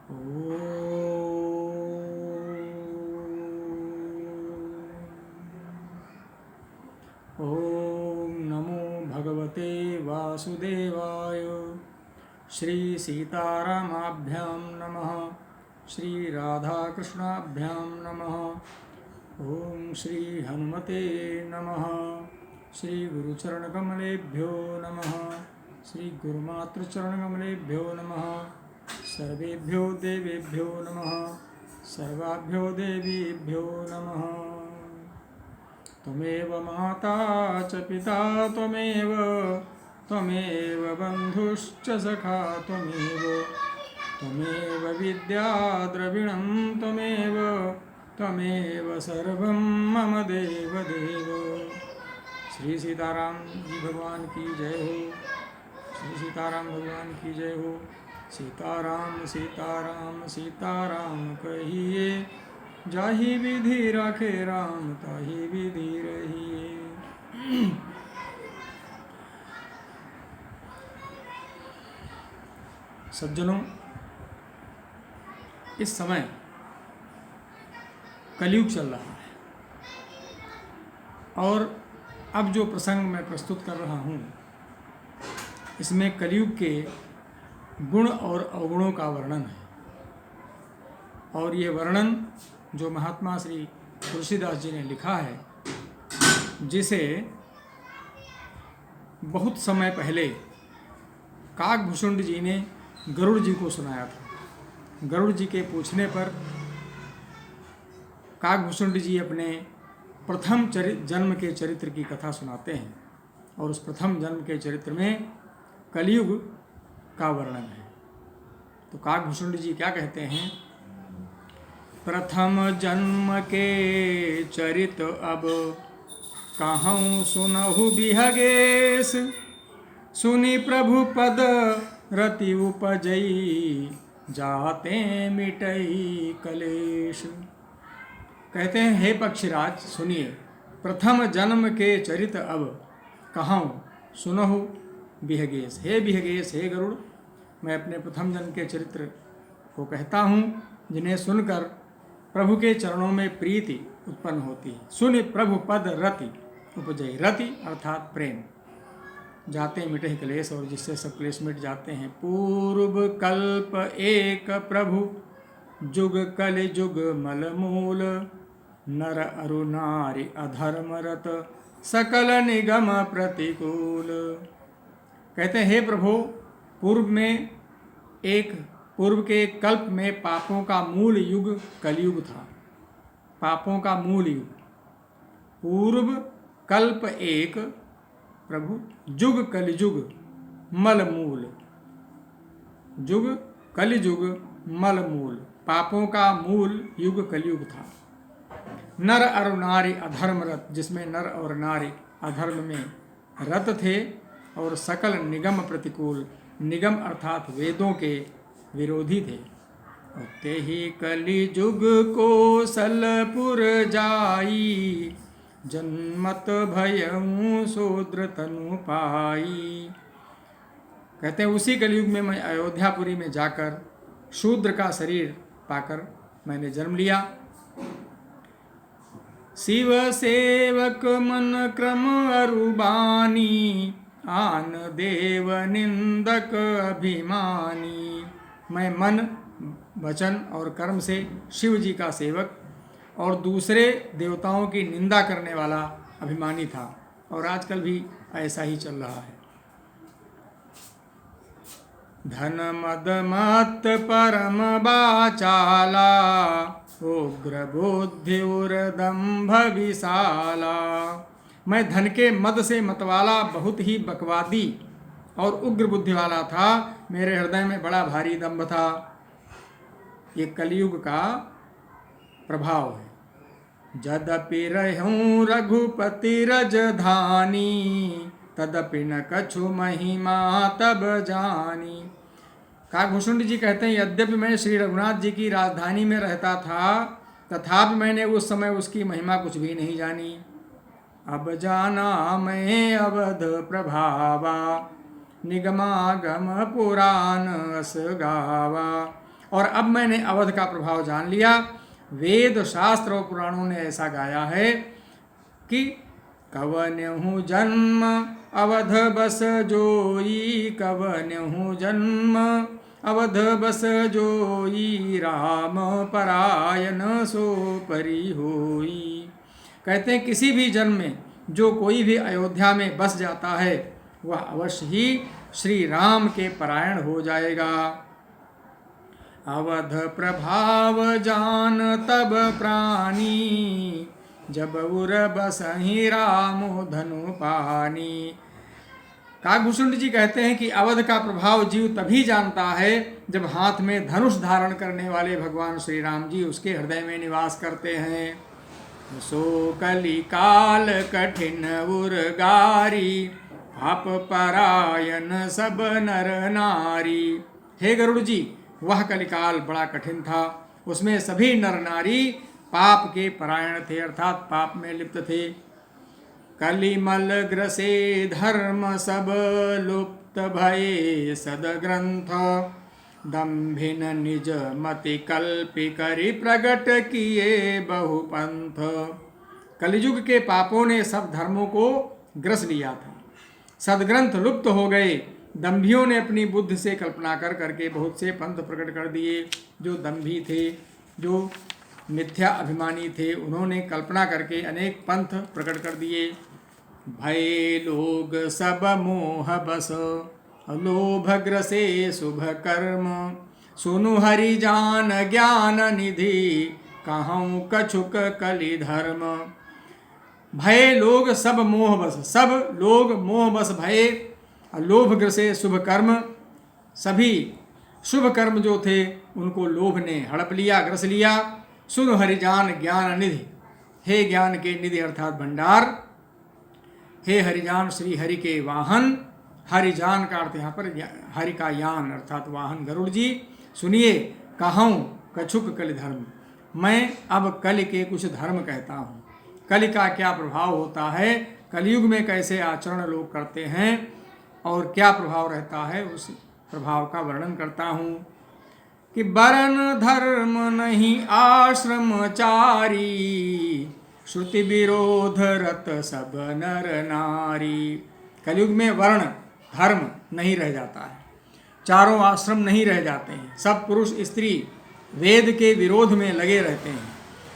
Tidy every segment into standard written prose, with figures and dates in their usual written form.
ओम नमो भगवते वासुदेवाय। श्री सीतारामाभ्यां नमः। श्री राधाकृष्णाभ्यां नमः। ओम श्री हनुमते नमः। श्री गुरुचरणकमलेभ्यो नमः। श्री गुरुमातृचरणकमलेभ्यो नमः। सर्वेभ्यो देवेभ्यो नमः। सर्वाभ्यो देवीभ्यो नमः। त्वमेव माता च पिता त्वमेव बन्धुश्च सखा त्वमेव विद्या द्रविणं त्वमेव सर्वं मम देव। श्री सीताराम जी भगवान की जय हो। श्री सीताराम भगवान की जय हो। सीताराम सीताराम सीताराम कहिए, जाहि विधि राखे राम ताहि विधि रहिए। सज्जनों, इस समय कलयुग चल रहा है और अब जो प्रसंग मैं प्रस्तुत कर रहा हूँ इसमें कलयुग के गुण और अवगुणों का वर्णन है। और ये वर्णन जो महात्मा श्री तुलसीदास जी ने लिखा है, जिसे बहुत समय पहले काकभूषुंड जी ने गरुड़ जी को सुनाया था। गरुड़ जी के पूछने पर काकभूषुंड जी अपने प्रथम जन्म के चरित्र की कथा सुनाते हैं और उस प्रथम जन्म के चरित्र में कलयुग का वर्णन है। तो काकभूषुंड जी क्या कहते हैं? प्रथम जन्म के चरित अब कहूँ सुनहु बिहगेश, सुनी प्रभु पद रति उपजई, जाते मिटई कलेश। कहते हैं, हे पक्षीराज सुनिए, प्रथम जन्म के चरित अब कहूँ सुनहु बिहगेश। हे बिहगेश, हे गरुड़, मैं अपने प्रथम जन्म के चरित्र को कहता हूँ, जिन्हें सुनकर प्रभु के चरणों में प्रीति उत्पन्न होती है। सुन प्रभु पद रति उपजई। रति अर्थात प्रेम। जाते मिटे क्लेश, और जिससे सब क्लेश मिट जाते हैं। पूर्व कल्प एक प्रभु, जुग कलि जुग मल मूल, नर अरु नारी अधर्म रत, सकल निगम प्रतिकूल। कहते हैं, हे प्रभु, पूर्व के कल्प में पापों का मूल युग कलयुग था। पापों का मूल युग। पूर्व कल्प एक प्रभु, जुग कलिजुग मल मूल। जुग कलिजुग मल मूल। पापों का मूल युग कलयुग था। नर और नारी अधर्म रत, जिसमें नर और नारी अधर्म में रत थे, और सकल निगम प्रतिकूल। निगम अर्थात वेदों के विरोधी थे। ते ही कलि जुग कोसलपुर जाई, जन्मत भयऊ शूद्र तनु पाई। कहते हैं, उसी कलयुग में मैं अयोध्यापुरी में जाकर शूद्र का शरीर पाकर मैंने जन्म लिया। शिव सेवक मन क्रम अरुबानी, आन देव निंदक अभिमानी। मैं मन, वचन और कर्म से शिव जी का सेवक और दूसरे देवताओं की निंदा करने वाला अभिमानी था, और आजकल भी ऐसा ही चल रहा है। धन मद मत परम बाचाला, उग्र बुद्धि उर्दम्भ विशाला। मैं धन के मद से मतवाला, बहुत ही बकवादी और उग्र बुद्धि वाला था। मेरे हृदय में बड़ा भारी दम्भ था। ये कलयुग का प्रभाव है। जदपि रहूं रघुपति रजधानी, तदपि न कछु महिमा तब जानी। काकभूषुंड जी कहते हैं, यद्यपि मैं श्री रघुनाथ जी की राजधानी में रहता था, तथापि मैंने उस समय उसकी महिमा कुछ भी नहीं जानी। अब जाना मैं अवध प्रभावा, निगमागम पुराण अस गावा। और अब मैंने अवध का प्रभाव जान लिया। वेद शास्त्र और पुराणों ने ऐसा गाया है कि कवन्यहु जन्म अवध बस जोई, कवन्यहु जन्म अवध बस जोई, राम परायण सो परि होई। कहते हैं किसी भी जन्म में जो कोई भी अयोध्या में बस जाता है वह अवश्य ही श्री राम के परायण हो जाएगा। अवध प्रभाव जान तब प्राणी, जब उर बसहि रामो धनु पानी। काकभूषण जी कहते हैं कि अवध का प्रभाव जीव तभी जानता है जब हाथ में धनुष धारण करने वाले भगवान श्री राम जी उसके हृदय में निवास करते हैं। सो कली काल कठिन उर्गारी, आप परायण सब नर नारी। हे गरुड़ जी, वह कलिकाल बड़ा कठिन था, उसमें सभी नर नारी पाप के परायण थे, अर्थात पाप में लिप्त थे। कलिमल ग्रसे धर्म सब लुप्त भये सदग्रंथ, दम्भिन निज मति कल्पि करि प्रगट किए बहुपंथ। कलियुग के पापों ने सब धर्मों को ग्रस लिया था, सदग्रंथ लुप्त हो गए। दम्भियों ने अपनी बुद्धि से कल्पना कर करके बहुत से पंथ प्रकट कर दिए। जो दम्भी थे, जो मिथ्या अभिमानी थे, उन्होंने कल्पना करके अनेक पंथ प्रकट कर दिए। भय लोग सब मोह बस, लोभ ग्रसे शुभ कर्म, सुनु हरि जान ज्ञान निधि, कहूँ कछुक कलि धर्म। भय लोग सब मोह बस, सब लोग मोह बस भये, लोभ ग्रसे शुभ कर्म, सभी शुभ कर्म जो थे उनको लोभ ने हड़प लिया, ग्रस लिया। सुन हरिजान ज्ञान निधि, हे ज्ञान के निधि अर्थात भंडार, हे हरिजान श्री हरि के वाहन। हरिजान का अर्थ यहाँ पर हरि का यान अर्थात वाहन गरुड़ जी। सुनिए, कहूँ कछुक कलि धर्म, मैं अब कलि के कुछ धर्म कहता हूँ। कलि का क्या प्रभाव होता है, कलयुग में कैसे आचरण लोग करते हैं और क्या प्रभाव रहता है, उस प्रभाव का वर्णन करता हूँ। कि बरन धर्म नहीं आश्रमचारी, श्रुति विरोध रत सब नर नारी। कलयुग में वर्ण धर्म नहीं रह जाता है, चारों आश्रम नहीं रह जाते हैं, सब पुरुष स्त्री वेद के विरोध में लगे रहते हैं।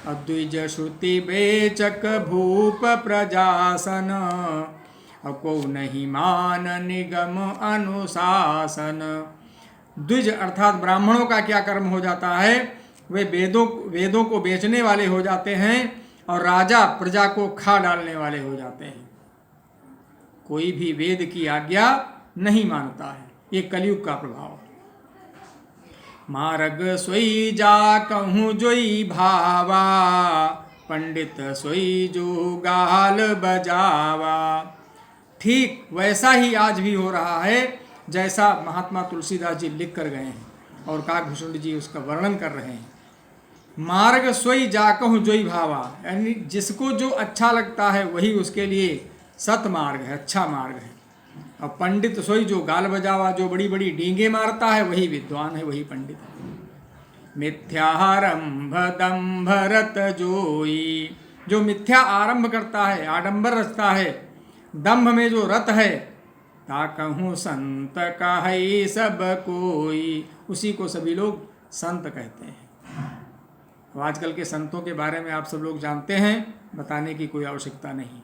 अद्विज श्रुति बेचक भूप प्रजासन, को नहीं मान निगम अनुशासन। द्विज अर्थात ब्राह्मणों का क्या कर्म हो जाता है, वे वेदों को बेचने वाले हो जाते हैं और राजा प्रजा को खा डालने वाले हो जाते हैं। कोई भी वेद की आज्ञा नहीं मानता है, ये कलयुग का प्रभाव। मार्ग सोई जा कहूँ जोई भावा, पंडित सोई जो गाल बजावा। ठीक वैसा ही आज भी हो रहा है जैसा महात्मा तुलसीदास जी लिख कर गए हैं और काकभूषण जी उसका वर्णन कर रहे हैं। मार्ग सोई जा कहूँ जोई भावा, यानी जिसको जो अच्छा लगता है वही उसके लिए सतमार्ग है, अच्छा मार्ग है। और पंडित सोई जो गाल बजावा, जो बड़ी बड़ी डींगे मारता है वही विद्वान है, वही पंडित है। मिथ्यारंभ दंभ रत जोई, जो मिथ्या आरंभ करता है, आडंबर रचता है, दंभ में जो रत है, ता कहूँ संत कहई सब कोई, उसी को सभी लोग संत कहते हैं। तो आजकल के संतों के बारे में आप सब लोग जानते हैं, बताने की कोई आवश्यकता नहीं।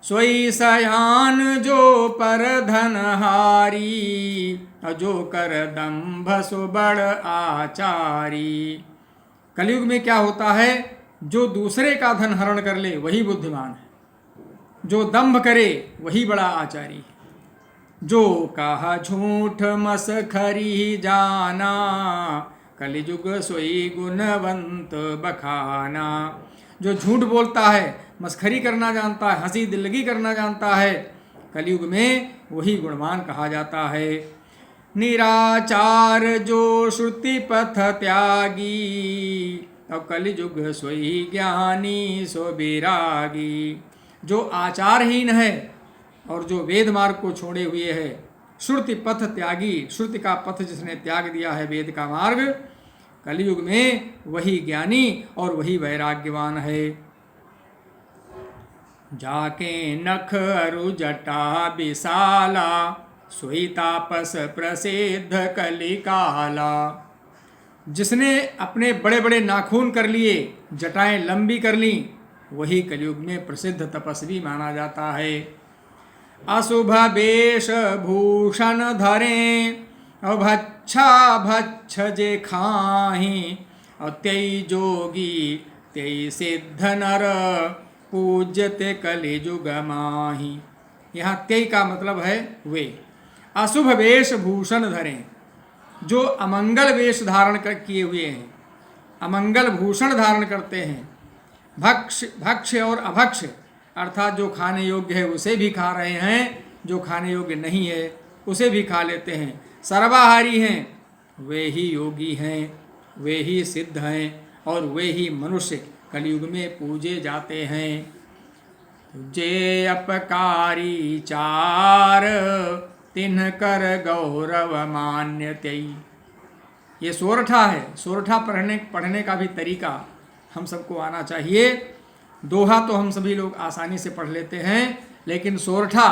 सोई सयान जो पर धनहारी, जो कर दंभ सो बड़ आचारी। कलयुग में क्या होता है, जो दूसरे का धन हरण कर ले वही बुद्धिमान है, जो दंभ करे वही बड़ा आचारी है। जो कहा झूठ मसखरी जाना, कलिजुग सोई गुणवंत बखाना। जो झूठ बोलता है, मस्खरी करना जानता है, हंसी दिल्लगी करना जानता है, कलयुग में वही गुणवान कहा जाता है। निराचार जो श्रुति पथ त्यागी, और कलिजुग सोई ज्ञानी सो विरागी। जो आचारहीन है और जो वेद मार्ग को छोड़े हुए है, श्रुति पथ त्यागी, श्रुति का पथ जिसने त्याग दिया है, वेद का मार्ग, कलयुग में वही ज्ञानी और वही वैराग्यवान है। जाके नख अरु जटा विशाला, सोई तापस प्रसिद्ध कलिकाला। जिसने अपने बड़े बड़े नाखून कर लिए, जटाएं लंबी कर ली, वही कलयुग में प्रसिद्ध तपस्वी माना जाता है। अशुभ वेश भूषण धरें, अभच्छा भच्छ जे खाही, और त्यई जोगी त्यई सिद्ध नर, पूज्यते कलिजुग माही। यहाँ त्यई का मतलब है वे। अशुभ वेश भूषण धरें, जो अमंगल वेश धारण कर किए हुए हैं, अमंगल भूषण धारण करते हैं। भक्ष्य और अभक्ष्य अर्थात जो खाने योग्य है उसे भी खा रहे हैं, जो खाने योग्य नहीं है उसे भी खा लेते हैं। सर्वाहारी हैं, वे ही योगी हैं, वे ही सिद्ध हैं और वे ही मनुष्य कलयुग में पूजे जाते हैं। जे अपकारी चार, तिन्ह कर गौरव मान्यतई। ये सोरठा है। सोरठा पढ़ने का भी तरीका हम सबको आना चाहिए। दोहा तो हम सभी लोग आसानी से पढ़ लेते हैं, लेकिन सोरठा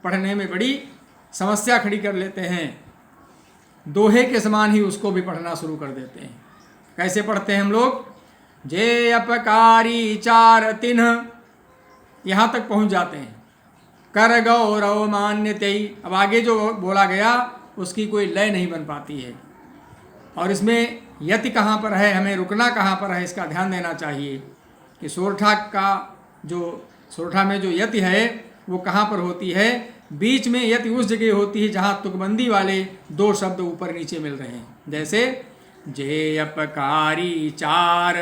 पढ़ने में बड़ी समस्या खड़ी कर लेते हैं। दोहे के समान ही उसको भी पढ़ना शुरू कर देते हैं। कैसे पढ़ते हैं हम लोग? जे अपकारी चार तिन्ह, यहाँ तक पहुँच जाते हैं। कर गौरव मान्यतई, अब आगे जो बोला गया उसकी कोई लय नहीं बन पाती है, और इसमें यति कहाँ पर है, हमें रुकना कहाँ पर है, इसका ध्यान देना चाहिए कि सोरठा में जो यति है वो कहाँ पर होती है। बीच में यति उस जगह होती है जहाँ तुकबंदी वाले दो शब्द ऊपर नीचे मिल रहे हैं। जैसे जे अपकारी चार,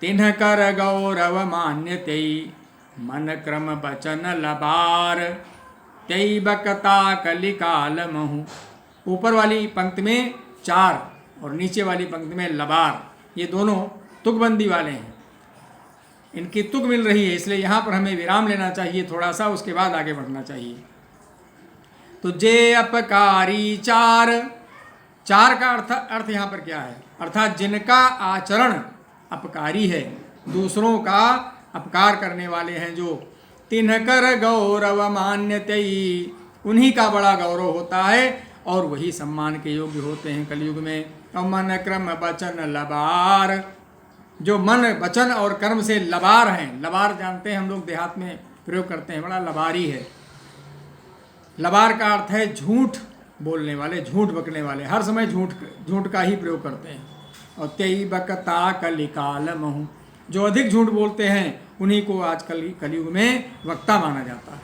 तिन्ह कर गौरव मान्यतई, मन क्रम बचन लबार, त्यई बकता कलिकाल महु। ऊपर वाली पंक्ति में चार और नीचे वाली पंक्ति में लबार, ये दोनों तुकबंदी वाले हैं। इनकी तुक मिल रही है, इसलिए यहाँ पर हमें विराम लेना चाहिए थोड़ा सा, उसके बाद आगे बढ़ना चाहिए। तो जे अपकारी चार, चार का अर्थ यहाँ पर क्या है? अर्थात जिनका आचरण अपकारी है, दूसरों का अपकार करने वाले हैं, जो तिन्ह कर गौरव मान्यतई, उन्हीं का बड़ा गौरव होता है और वही सम्मान के योग्य होते हैं कलयुग में। और मन क्रम बचन लबार, जो मन वचन और कर्म से लबार हैं। लबार जानते हैं हम लोग, देहात में प्रयोग करते हैं, बड़ा लबारी है। लबार का अर्थ है झूठ बोलने वाले, झूठ बकने वाले, हर समय झूठ का ही प्रयोग करते हैं। और त्यई बकता कलिकाल महु, जो अधिक झूठ बोलते हैं उन्हीं को आजकल कलयुग में वक्ता माना जाता है।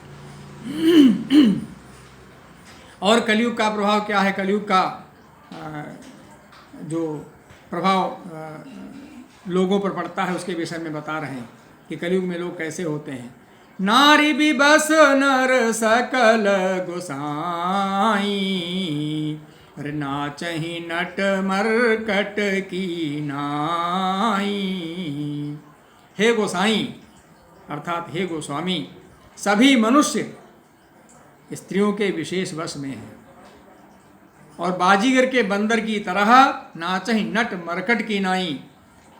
और कलयुग का प्रभाव क्या है? कलयुग का जो प्रभाव लोगों पर पड़ता है उसके विषय में बता रहे हैं कि कलयुग में लोग कैसे होते हैं। नारी भी बस नर सकल गोसाई, अरे नाचहि नट मरकट की नाई। हे गोसाई अर्थात हे गोस्वामी, सभी मनुष्य स्त्रियों के विशेष वश में हैं, और बाजीगर के बंदर की तरह नाचहि नट मरकट की नाई।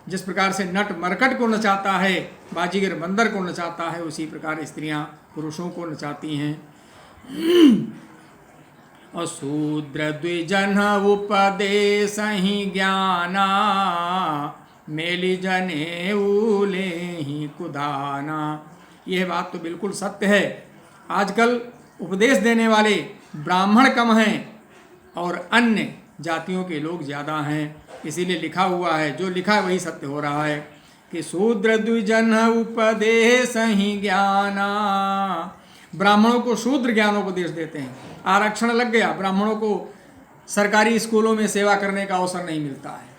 जिस प्रकार से नट मरकट को नचाता है, बाजीगर बंदर को नचाता है, उसी प्रकार स्त्रियां पुरुषों को नचाती हैं। और शूद्र द्विजन उपदेशहि ज्ञाना, मेली जने उले ही कुदाना। यह बात तो बिल्कुल सत्य है। आजकल उपदेश देने वाले ब्राह्मण कम हैं और अन्य जातियों के लोग ज़्यादा हैं। इसीलिए लिखा हुआ है, जो लिखा है वही सत्य हो रहा है कि शूद्र द्विजन उपदेशहि ज्ञाना। ब्राह्मणों को शूद्र ज्ञानोपदेश देते हैं। आरक्षण लग गया, ब्राह्मणों को सरकारी स्कूलों में सेवा करने का अवसर नहीं मिलता है,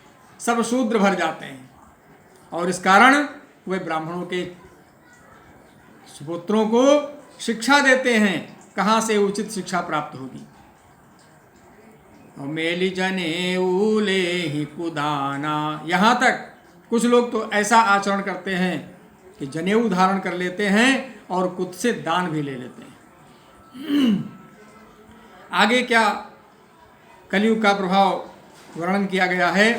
सब शूद्र भर जाते हैं, और इस कारण वे ब्राह्मणों के सुपुत्रों को शिक्षा देते हैं। कहाँ से उचित शिक्षा प्राप्त होगी? और मेली जने उले ही कुदाना। यहाँ तक कुछ लोग तो ऐसा आचरण करते हैं कि जनेऊ धारण कर लेते हैं और कुछ से दान भी ले लेते हैं। आगे क्या कलयुग का प्रभाव वर्णन किया गया है।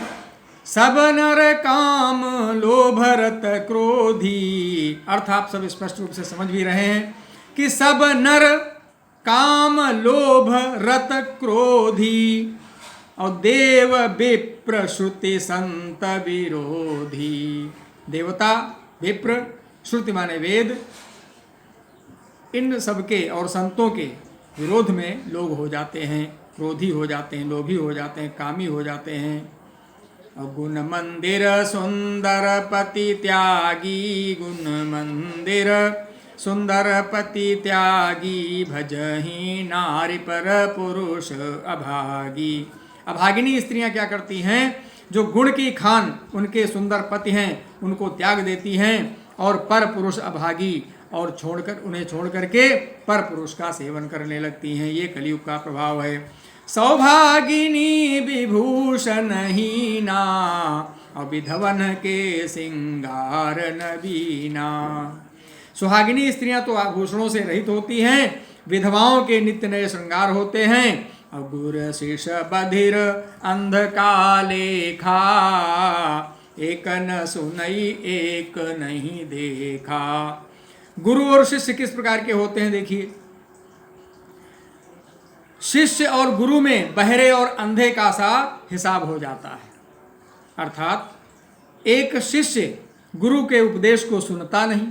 सब नर काम लोभ रत क्रोधी, अर्थ आप सब स्पष्ट रूप से समझ भी रहे हैं कि सब नर काम लोभ रत क्रोधी और देव विप्र श्रुति संत विरोधी। देवता, विप्र, श्रुति माने वेद, इन सबके और संतों के विरोध में लोग हो जाते हैं, क्रोधी हो जाते हैं, लोभी हो जाते हैं, कामी हो जाते हैं। और गुण मंदिर सुंदर पति त्यागी, गुण मंदिर सुंदर पति त्यागी, भजही नारी पर पुरुष अभागी। अभागिनी स्त्रियां क्या करती हैं? जो गुण की खान उनके सुंदर पति हैं उनको त्याग देती हैं और पर पुरुष अभागी और उन्हें छोड़ करके पर पुरुष का सेवन करने लगती हैं। ये कलयुग का प्रभाव है। सौभागिनी विभूषण हीना और विधवन के सिंगार नवीना। सुहागिनी स्त्रियां तो आभूषणों से रहित होती हैं, विधवाओं के नित्य नए श्रृंगार होते हैं। और गुर शीश बधिर अंधका लेखा, एक न सुनई एक नहीं देखा। गुरु और शिष्य किस प्रकार के होते हैं देखिए। शिष्य और गुरु में बहरे और अंधे का सा हिसाब हो जाता है। अर्थात एक शिष्य गुरु के उपदेश को सुनता नहीं,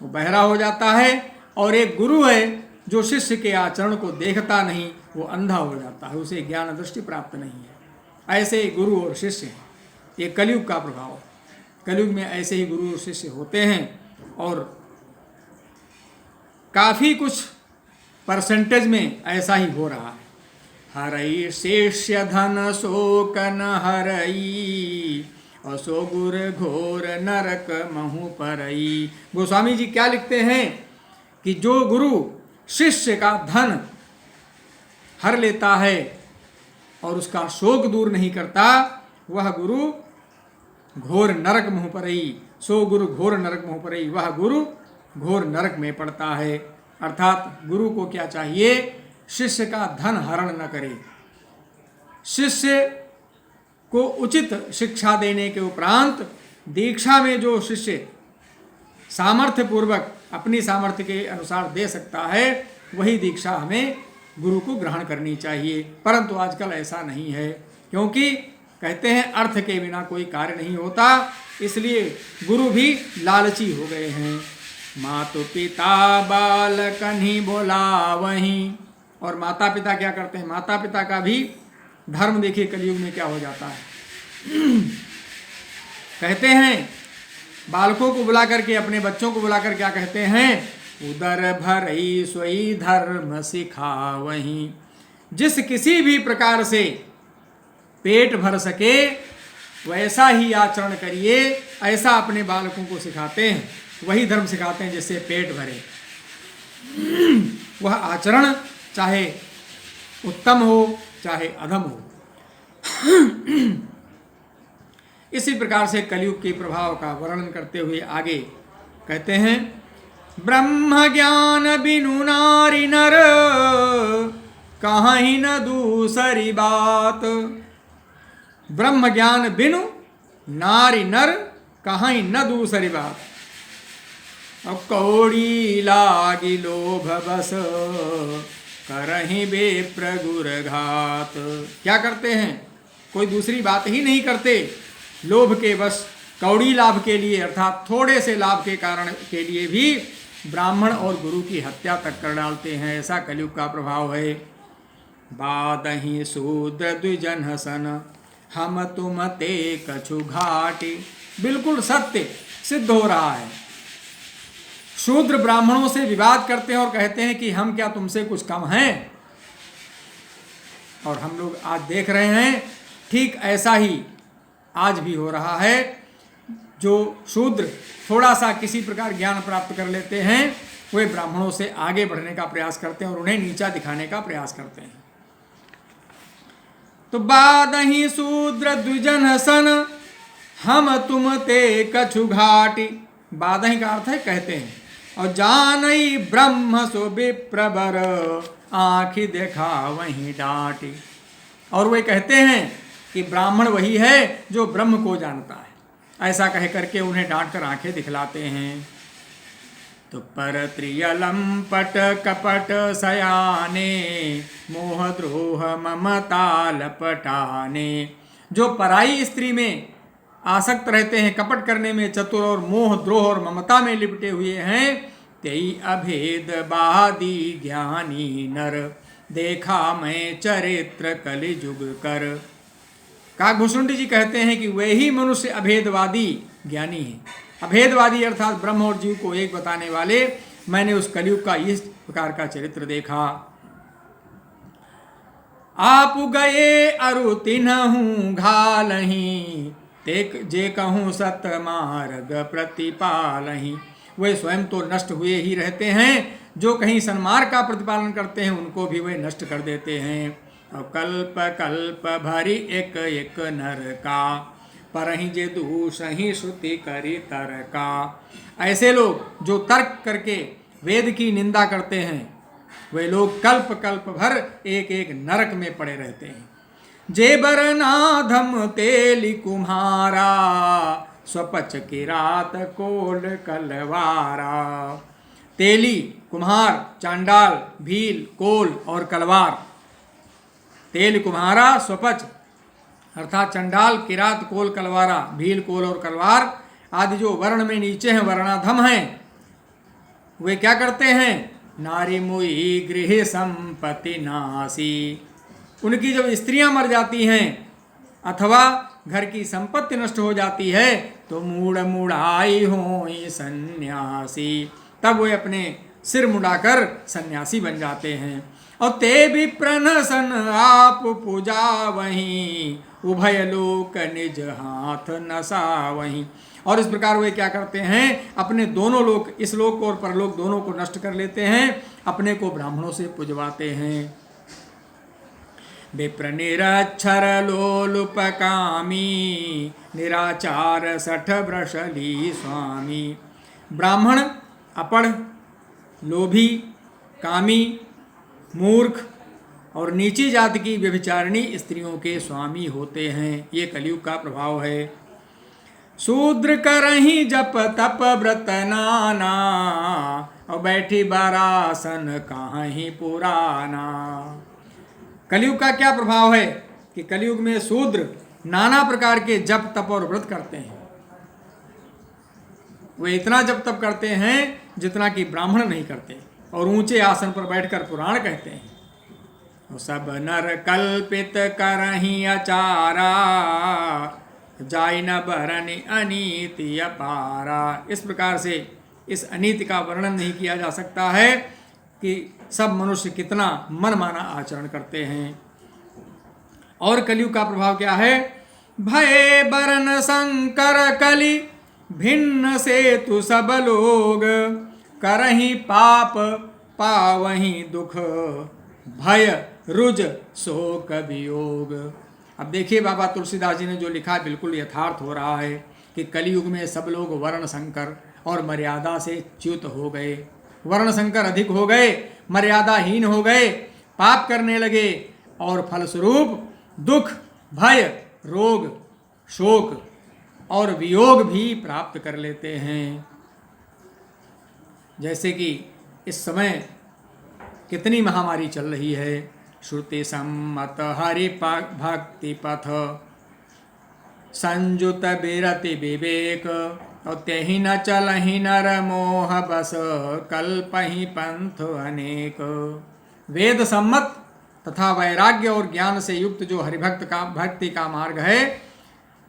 वो बहरा हो जाता है, और एक गुरु है जो शिष्य के आचरण को देखता नहीं, वो अंधा हो जाता है, उसे ज्ञान दृष्टि प्राप्त नहीं है। ऐसे ही गुरु और शिष्य हैं। ये कलयुग का प्रभाव। कलयुग में ऐसे ही गुरु और शिष्य होते हैं और काफ़ी कुछ परसेंटेज में ऐसा ही हो रहा है। हरई शिष्य धन शोकन हरई, असो गुर घोर नरक महु परई। गोस्वामी जी क्या लिखते हैं कि जो गुरु शिष्य का धन हर लेता है और उसका शोक दूर नहीं करता, वह गुरु घोर नरक मुँह परई। सो गुरु घोर नरक मुँह परई, वह गुरु घोर नरक में पड़ता है। अर्थात गुरु को क्या चाहिए? शिष्य का धन हरण न करे, शिष्य को उचित शिक्षा देने के उपरांत दीक्षा में जो शिष्य सामर्थ्य पूर्वक अपनी सामर्थ्य के अनुसार दे सकता है, वही दीक्षा हमें गुरु को ग्रहण करनी चाहिए। परंतु आजकल ऐसा नहीं है, क्योंकि कहते हैं अर्थ के बिना कोई कार्य नहीं होता, इसलिए गुरु भी लालची हो गए हैं। मातु पिता बालकन ही बोला वहीं, और माता पिता क्या करते हैं? माता पिता का भी धर्म देखिए कलयुग में क्या हो जाता है। कहते हैं बालकों को बुला करके, अपने बच्चों को बुलाकर क्या कहते हैं? उदर भरई सोई धर्म सिखावहीं। जिस किसी भी प्रकार से पेट भर सके वैसा ही आचरण करिए, ऐसा अपने बालकों को सिखाते हैं। वही धर्म सिखाते हैं जिससे पेट भरे। वह आचरण चाहे उत्तम हो चाहे अधम हो। इसी प्रकार से कलयुग के प्रभाव का वर्णन करते हुए आगे कहते हैं, ब्रह्म ज्ञान बिनु नारी नर, कहीं न दूसरी बात। ब्रह्म ज्ञान बिनु नारी नर, कहीं न दूसरी बात। अब कौड़ी लागी लोभ बस, करहीं बेप्र गुर घात। क्या करते हैं? कोई दूसरी बात ही नहीं करते, लोभ के बस कौड़ी लाभ के लिए, अर्थात थोड़े से लाभ के कारण के लिए भी ब्राह्मण और गुरु की हत्या तक कर डालते हैं। ऐसा कलयुग का प्रभाव है। बादही शूद्र द्विजन हसन, हम तुम ते कछु घाटी। बिल्कुल सत्य सिद्ध हो रहा है। शूद्र ब्राह्मणों से विवाद करते हैं और कहते हैं कि हम क्या तुमसे कुछ कम हैं? और हम लोग आज देख रहे हैं ठीक ऐसा ही आज भी हो रहा है। जो शूद्र थोड़ा सा किसी प्रकार ज्ञान प्राप्त कर लेते हैं, वे ब्राह्मणों से आगे बढ़ने का प्रयास करते हैं और उन्हें नीचा दिखाने का प्रयास करते हैं। तो बादही शूद्र द्विजन हसन, हम तुम ते कछु घाटी। बादही का अर्थ है कहते हैं। और जानई ब्रह्म सो विप्रबर, आँखि देखा वहीं डांटी। और वे कहते हैं कि ब्राह्मण वही है जो ब्रह्म को जानता है। ऐसा कह करके उन्हें डांट कर आंखें दिखलाते हैं। तो पर त्रियलम पट कपट सयाने मोह द्रोह ममता लपटाने। जो पराई स्त्री में आसक्त रहते हैं, कपट करने में चतुर और मोह द्रोह और ममता में लिपटे हुए हैं, तेई अभेद बादी ज्ञानी नर, देखा मैं चरित्र कलिजुग कर। काकभूषुंडी जी कहते हैं कि वे ही मनुष्य अभेदवादी ज्ञानी हैं। अभेदवादी अर्थात ब्रह्म और जीव को एक बताने वाले। मैंने उस कलयुग का इस प्रकार का चरित्र देखा। आप गए अरु तिन्हु घालहीं, तेक जे कहूँ सत मार्ग प्रतिपालहीं। वे स्वयं तो नष्ट हुए ही रहते हैं, जो कहीं सन्मार्ग का प्रतिपालन करते हैं उनको भी वे नष्ट कर देते हैं। और कल्प कल्प भरी एक एक नर का, परहि जे दूसहि श्रुति करी तरका। ऐसे लोग जो तर्क करके वेद की निंदा करते हैं, वे लोग कल्प कल्प भर एक एक नरक में पड़े रहते हैं। जे बरनाधम तेली कुम्हारा, स्वपच किरात कोल कलवारा। तेली, कुम्हार, चांडाल, भील, कोल और कलवार। तेल, कुम्हारा, स्वपच अर्थात चंडाल, किरात, कोल, कलवारा, भील, कोल और कलवार आदि जो वर्ण में नीचे हैं, वर्णाधम हैं, वे क्या करते हैं? नारी मुई गृह संपत्ति नासी। उनकी जब स्त्रियां मर जाती हैं अथवा घर की संपत्ति नष्ट हो जाती है तो मूढ़ मुढ़ाई होई सन्यासी, तब वे अपने सिर मुड़ाकर सन्यासी बन जाते हैं। और ते भी प्रनसन आप पूजा वहीं, उभय लोक निज हाथ नसा वहीं। और इस प्रकार वे क्या करते हैं? अपने दोनों लोक, इस लोक और परलोक दोनों को नष्ट कर लेते हैं, अपने को ब्राह्मणों से पुजवाते हैं। विप्र निरक्षर लोलुपकामी, निराचार सठ वृषली स्वामी। ब्राह्मण अपढ़, लोभी, कामी, मूर्ख और नीची जाति की व्यभिचारिणी स्त्रियों के स्वामी होते हैं। ये कलयुग का प्रभाव है। शूद्र करही जप तप व्रत नाना, और बैठी बारासन कहीं पुराना। कलयुग का क्या प्रभाव है कि कलयुग में शूद्र नाना प्रकार के जप तप और व्रत करते हैं। वे इतना जप तप करते हैं जितना कि ब्राह्मण नहीं करते, और ऊंचे आसन पर बैठकर पुराण कहते हैं। सब नर कल्पित करही अचारा, जाय न बरनि अनीति अपारा। इस प्रकार से इस अनीति का वर्णन नहीं किया जा सकता है कि सब मनुष्य कितना मनमाना आचरण करते हैं। और कलयुग का प्रभाव क्या है? भय बरन शंकर कली, भिन्न से तु सब लोग, करही पाप पावही दुख, भय रुज शोक वियोग। अब देखिए बाबा तुलसीदास जी ने जो लिखा बिल्कुल यथार्थ हो रहा है कि कलयुग में सब लोग वर्ण संकर और मर्यादा से च्युत हो गए। वर्ण संकर अधिक हो गए, मर्यादाहीन हो गए, पाप करने लगे और फलस्वरूप दुख, भय, रोग, शोक और वियोग भी प्राप्त कर लेते हैं। जैसे कि इस समय कितनी महामारी चल रही है। श्रुति सम्मत हरि भक्ति पथ, संजुत बिरति विवेक, और त्यही न चलहि नर मोह बस, कल्पहि पंथ अनेक। वेद सम्मत तथा वैराग्य और ज्ञान से युक्त जो भक्ति का मार्ग है,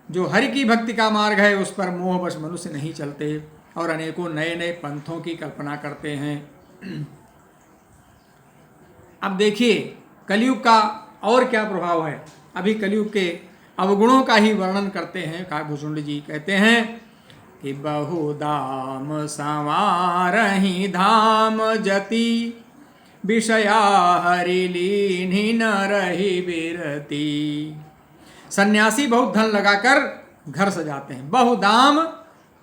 जो हरि की भक्ति का मार्ग है, उस पर मोहवश मनुष्य नहीं चलते और अनेकों नए नए पंथों की कल्पना करते हैं। अब देखिए कलयुग का और क्या प्रभाव है। अभी कलयुग के अवगुणों का ही वर्णन करते हैं। काकभूषुंडी जी कहते हैं कि बहुदाम संवारहि धाम जति, विषया हरि लीन्हि न रही बिरती। सन्यासी बहुत धन लगाकर घर सजाते हैं। बहुदाम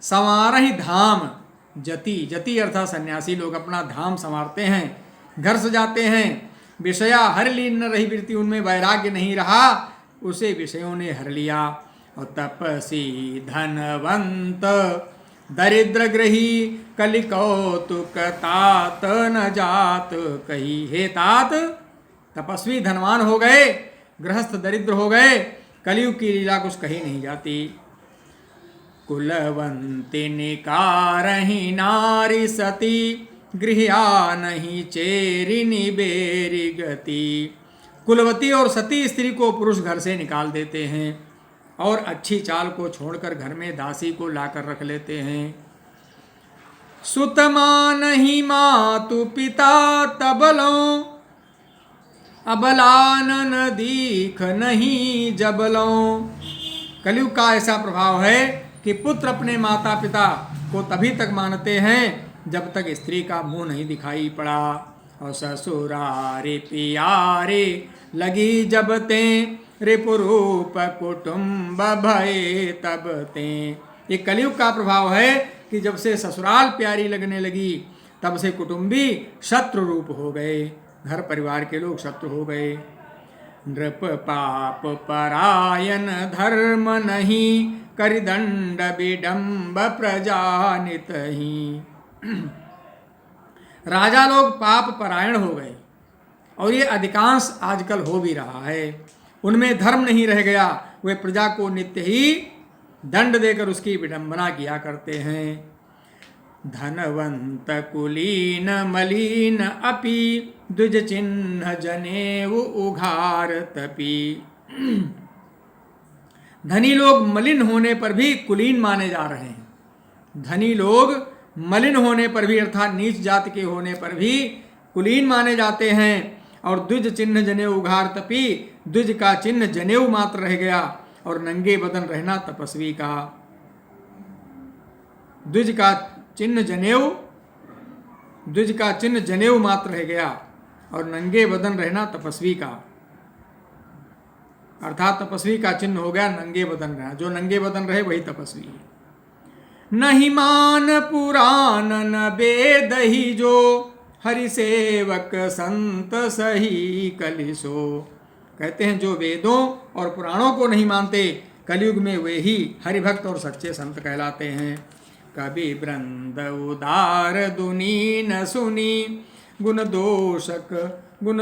संवारहि धाम जति, जति अर्थात सन्यासी लोग अपना धाम संवारते हैं, घर सजाते हैं, विषया हर ली न रही वृत्ति, उनमें वैराग्य नहीं रहा, उसे विषयों ने हर लिया। और तपसी धनवंत दरिद्र ग्रही कलि कौतुक तात न जात कही। हे तात, तपस्वी धनवान हो गए, गृहस्थ दरिद्र हो गए, कलयुग की लीला कुछ कही नहीं जाती। कुलवंती निकारहि नारी सती, गृह्या नहीं चेरिनी बेरी गति। कुलवती और सती स्त्री को पुरुष घर से निकाल देते हैं और अच्छी चाल को छोड़कर घर में दासी को लाकर रख लेते हैं। सुतमा नहीं मातु पिता तबलों, अबलानन दीख नहीं जबलों। कलयुग का ऐसा प्रभाव है कि पुत्र अपने माता पिता को तभी तक मानते हैं जब तक स्त्री का मुंह नहीं दिखाई पड़ा। और ससुरारे पियारे लगी जब ते, रिपुरूप कुटुंब भये तब ते। ये कलयुग का प्रभाव है कि जब से ससुराल प्यारी लगने लगी तब से कुटुंबी शत्रु रूप हो गए, घर परिवार के लोग शत्रु हो गए। नृप पाप परायण धर्म नहीं, करिदंड विडंब प्रजा नितहि। राजा लोग पाप परायण हो गए और ये अधिकांश आजकल हो भी रहा है। उनमें धर्म नहीं रह गया, वे प्रजा को नित्य ही दंड देकर उसकी विडंबना किया करते हैं। धनवंत कुलीन मलिन अपि, द्विज चिन्ह जनेऊ उघार तपी। धनी लोग मलिन होने पर भी कुलीन माने जा रहे हैं। धनी लोग मलिन होने पर भी अर्थात नीच जाति के होने पर भी कुलीन माने जाते हैं। और द्विज चिन्ह जनेऊ उघार तपी, द्विज का चिन्ह जनेऊ मात्र रह गया और नंगे बदन रहना तपस्वी का। द्विज का चिन्ह जनेऊ मात्र रह गया और नंगे बदन रहना तपस्वी का। अर्थात तपस्वी का चिन्ह हो गया नंगे बदन रहना, जो नंगे बदन रहे वही तपस्वी है। नहीं मान पुराण न वेद ही जो, हरि सेवक संत सही कलिसो। कहते हैं जो वेदों और पुराणों को नहीं मानते, कलयुग में वे ही हरिभक्त और सच्चे संत कहलाते हैं। कवि वृंद उदार दुनी न सुनी, गुण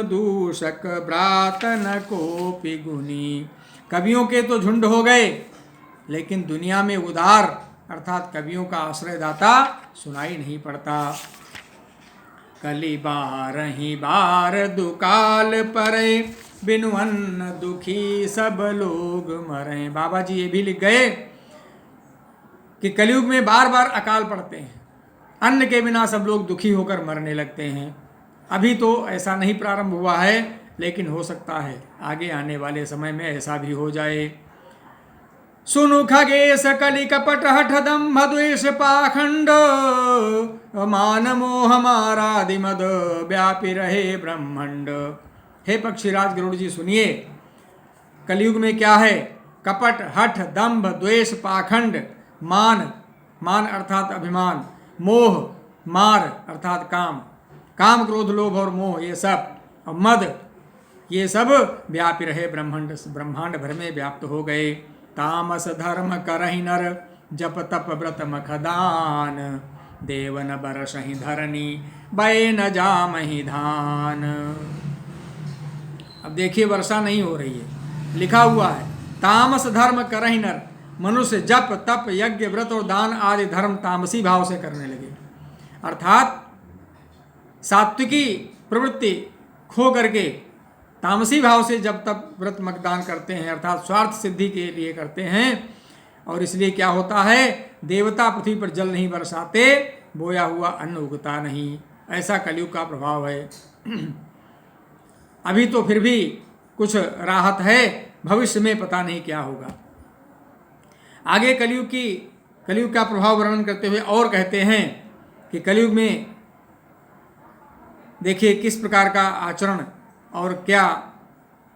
दूषक ब्रात न कोपि गुनी। कवियों के तो झुंड हो गए, लेकिन दुनिया में उदार अर्थात कवियों का आश्रयदाता सुनाई नहीं पड़ता। कली बारही बार दुकाल परे, बिनु अन्न दुखी सब लोग मरे। बाबा जी ये भी लिख गए कि कलयुग में बार बार अकाल पड़ते हैं, अन्न के बिना सब लोग दुखी होकर मरने लगते हैं। अभी तो ऐसा नहीं प्रारंभ हुआ है, लेकिन हो सकता है आगे आने वाले समय में ऐसा भी हो जाए। सुनु खगेश कलि कपट हठ दम्भ द्वेष पाखंड, मान मोह मारादि मद व्यापी रहे ब्रह्मंड। हे पक्षीराज गरुड़ जी सुनिए, कलयुग में क्या है? कपट, हठ, दंभ, द्वेष, पाखंड, मान अर्थात अभिमान, मोह, मार अर्थात काम, काम क्रोध लोभ और मोह ये सब, और मद ये सब व्यापी रहे ब्रह्मांड भर में व्याप्त हो गए। तामस धर्म करहि नर, जप तप व्रत मखदान, देवन बरसहि धरनी, बय न जामहि धान। अब देखिए वर्षा नहीं हो रही है, लिखा हुआ है तामस धर्म करहि नर। मनुष्य जप तप यज्ञ व्रत और दान आदि धर्म तामसी भाव से करने लगे, अर्थात सात्विकी प्रवृत्ति खो करके तामसी भाव से जब तप व्रत मकदान करते हैं, अर्थात स्वार्थ सिद्धि के लिए करते हैं। और इसलिए क्या होता है? देवता पृथ्वी पर जल नहीं बरसाते, बोया हुआ अन्न उगता नहीं। ऐसा कलयुग का प्रभाव है। अभी तो फिर भी कुछ राहत है, भविष्य में पता नहीं क्या होगा। आगे कलयुग का प्रभाव वर्णन करते हुए और कहते हैं कि कलयुग में देखिए किस प्रकार का आचरण और क्या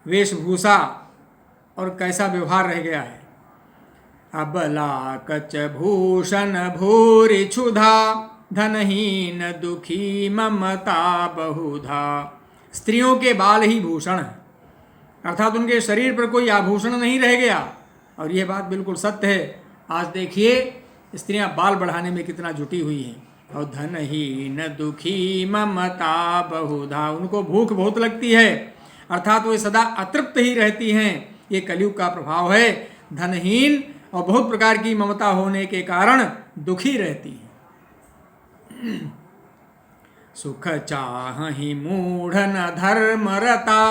वेशभूषा और कैसा व्यवहार रह गया है। अबला कच भूषण भूरि क्षुधा, धनहीन दुखी ममता बहुधा। स्त्रियों के बाल ही भूषण हैं, अर्थात उनके शरीर पर कोई आभूषण नहीं रह गया। और यह बात बिल्कुल सत्य है। आज देखिए स्त्रियां बाल बढ़ाने में कितना जुटी हुई हैं। और धनहीन दुखी ममता बहुधा, उनको भूख बहुत लगती है, अर्थात वे सदा अतृप्त ही रहती हैं। ये कलयुग का प्रभाव है। धनहीन और बहुत प्रकार की ममता होने के कारण दुखी रहती हैं। सुख चाहि मूढ़ न धर्म रता,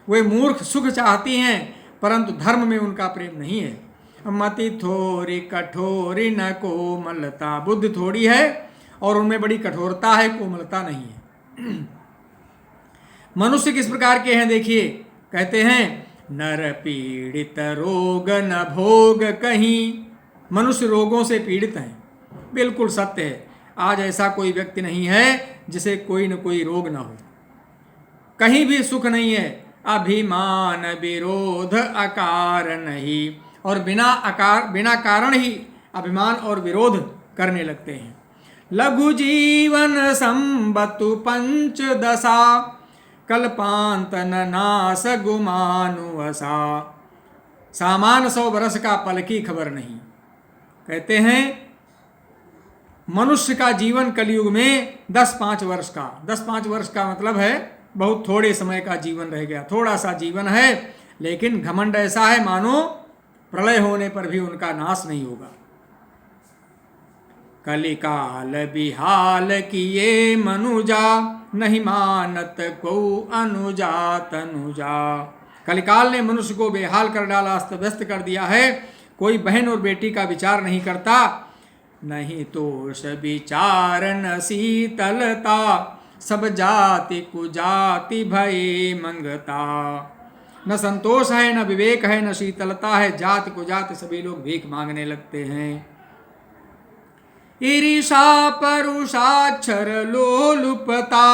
वे मूर्ख सुख चाहती हैं परंतु धर्म में उनका प्रेम नहीं है। मति थोड़ी कठोरी न कोमलता, बुद्धि थोड़ी है और उनमें बड़ी कठोरता है, कोमलता नहीं है। मनुष्य किस प्रकार के हैं देखिए, कहते हैं नर पीड़ित रोग न भोग कहीं, मनुष्य रोगों से पीड़ित हैं। बिल्कुल सत्य है। आज ऐसा कोई व्यक्ति नहीं है जिसे कोई न कोई रोग न हो, कहीं भी सुख नहीं है। अभिमान विरोध अकारण ही, और बिना कारण ही अभिमान और विरोध करने लगते हैं। लघु जीवन संबतु पंचदशा, कल्पांत न नास गुमानुवसा, सामान 100 बरस का पल की खबर नहीं। कहते हैं मनुष्य का जीवन कलयुग में 10-5 वर्ष का, 10-5 वर्ष का मतलब है बहुत थोड़े समय का जीवन रह गया, थोड़ा सा जीवन है। लेकिन घमंड ऐसा है मानो प्रलय होने पर भी उनका नाश नहीं होगा। कलिकाल बिहाल किए मनुजा, नहीं मानत को अनुजा तनुजा, कलिकाल ने मनुष्य को बेहाल कर डाला, अस्त व्यस्त कर दिया है। कोई बहन और बेटी का विचार नहीं करता। नहीं तोष विचारन शीतलता, सब जाति कुजाति भय मंगता, न संतोष है, न विवेक है, न शीतलता है। जाति कुजाति सभी लोग भीख मांगने लगते हैं। ईर्षा परुषाक्षर लोलुपता,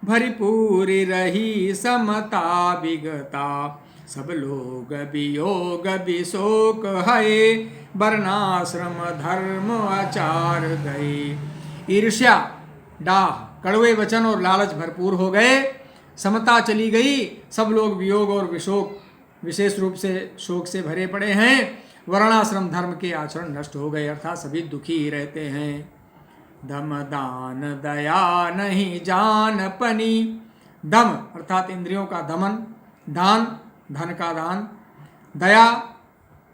भरी पूरी रही समता विगता, सब लोग वियोग विशोक है, वर्णाश्रम धर्म आचार गए। ईर्ष्या, डाह, कड़वे वचन और लालच भरपूर हो गए, समता चली गई, सब लोग वियोग और विशोक, विशेष रूप से शोक से भरे पड़े हैं। वर्णाश्रम धर्म के आचरण नष्ट हो गए, अर्थात सभी दुखी ही रहते हैं। दम दान दया नहीं जानपनी, दम अर्थात इंद्रियों का दमन, दान धन का दान, दया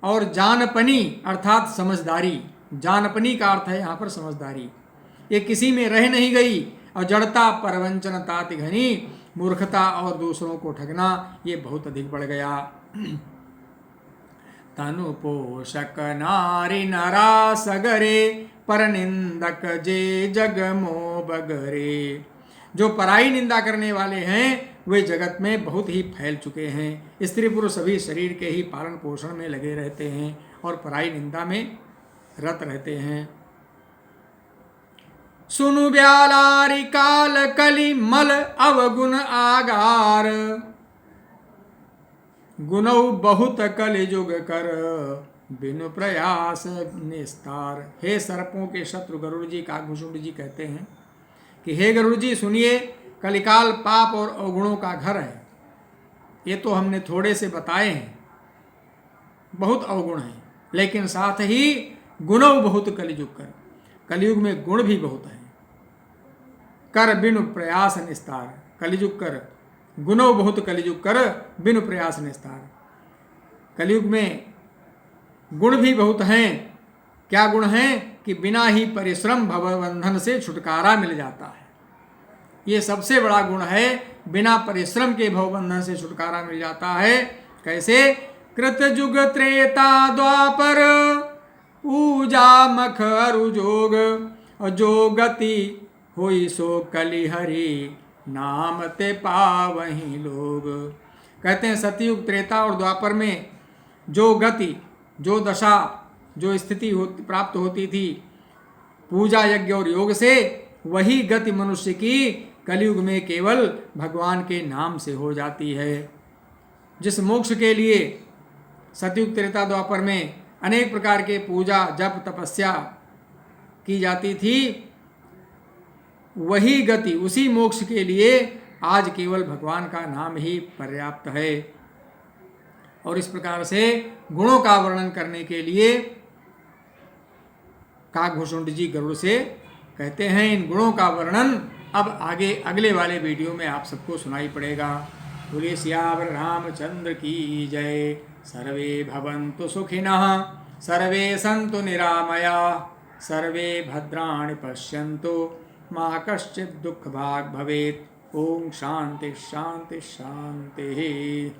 और जानपनी अर्थात समझदारी। जानपनी का अर्थ है यहाँ पर समझदारी। ये किसी में रह नहीं गई। और जड़ता परवंचनता घनी, मूर्खता और दूसरों को ठगना ये बहुत अधिक बढ़ गया। तनु पोषक नारी नरा सगरे, पर निंदक जे जग मोह बगरे। जो पराई निंदा करने वाले हैं वे जगत में बहुत ही फैल चुके हैं। स्त्री पुरुष सभी शरीर के ही पालन पोषण में लगे रहते हैं और पराई निंदा में रत रहते हैं। सुनु ब्यालारी काल कली मल अवगुण आगार, गुनौ बहुत कलि जुग कर, बिनु प्रयास निस्तार। हे सर्पों के शत्रु गरुड़ जी, काकभूषुंड जी कहते हैं कि हे गरुड़ जी सुनिए, कलिकाल पाप और अवगुणों का घर है। ये तो हमने थोड़े से बताए हैं, बहुत अवगुण हैं, लेकिन साथ ही गुणौ बहुत कलियुग कर, कलयुग में गुण भी बहुत है। कर बिनु प्रयास निस्तार, कलियुग कर, गुणौ बहुत कलियुग कर, बिनु प्रयास निस्तार। कलयुग में गुण भी बहुत हैं। क्या गुण हैं कि बिना ही परिश्रम भवबंधन से छुटकारा मिल जाता है। ये सबसे बड़ा गुण है, बिना परिश्रम के भवबंधन से छुटकारा मिल जाता है। कैसे? कृत जुग त्रेता द्वापर, पूजा मख अरु जोग, और जो गति होई सो कलिहरि, नाम ते पावहीं लोग। कहते हैं सतयुग त्रेता और द्वापर में जो गति, जो दशा, जो स्थिति प्राप्त होती थी पूजा यज्ञ और योग से, वही गति मनुष्य की कलयुग में केवल भगवान के नाम से हो जाती है। जिस मोक्ष के लिए सतयुग त्रेता द्वापर में अनेक प्रकार के पूजा जप तपस्या की जाती थी, वही गति, उसी मोक्ष के लिए आज केवल भगवान का नाम ही पर्याप्त है। और इस प्रकार से गुणों का वर्णन करने के लिए काकभूषुंड जी गरुड़ से कहते हैं, इन गुणों का वर्णन अब आगे अगले वाले वीडियो में आप सबको सुनाई पड़ेगा। बोलिए सियावर रामचंद्र की जय। सर्वे भवन्तु सुखिनः, सर्वे सन्तु निरामयाः, सर्वे भद्राणि पश्यन्तु, मा कश्चित् दुःखभाग् भवेत्। ओम शांति शांति शांति।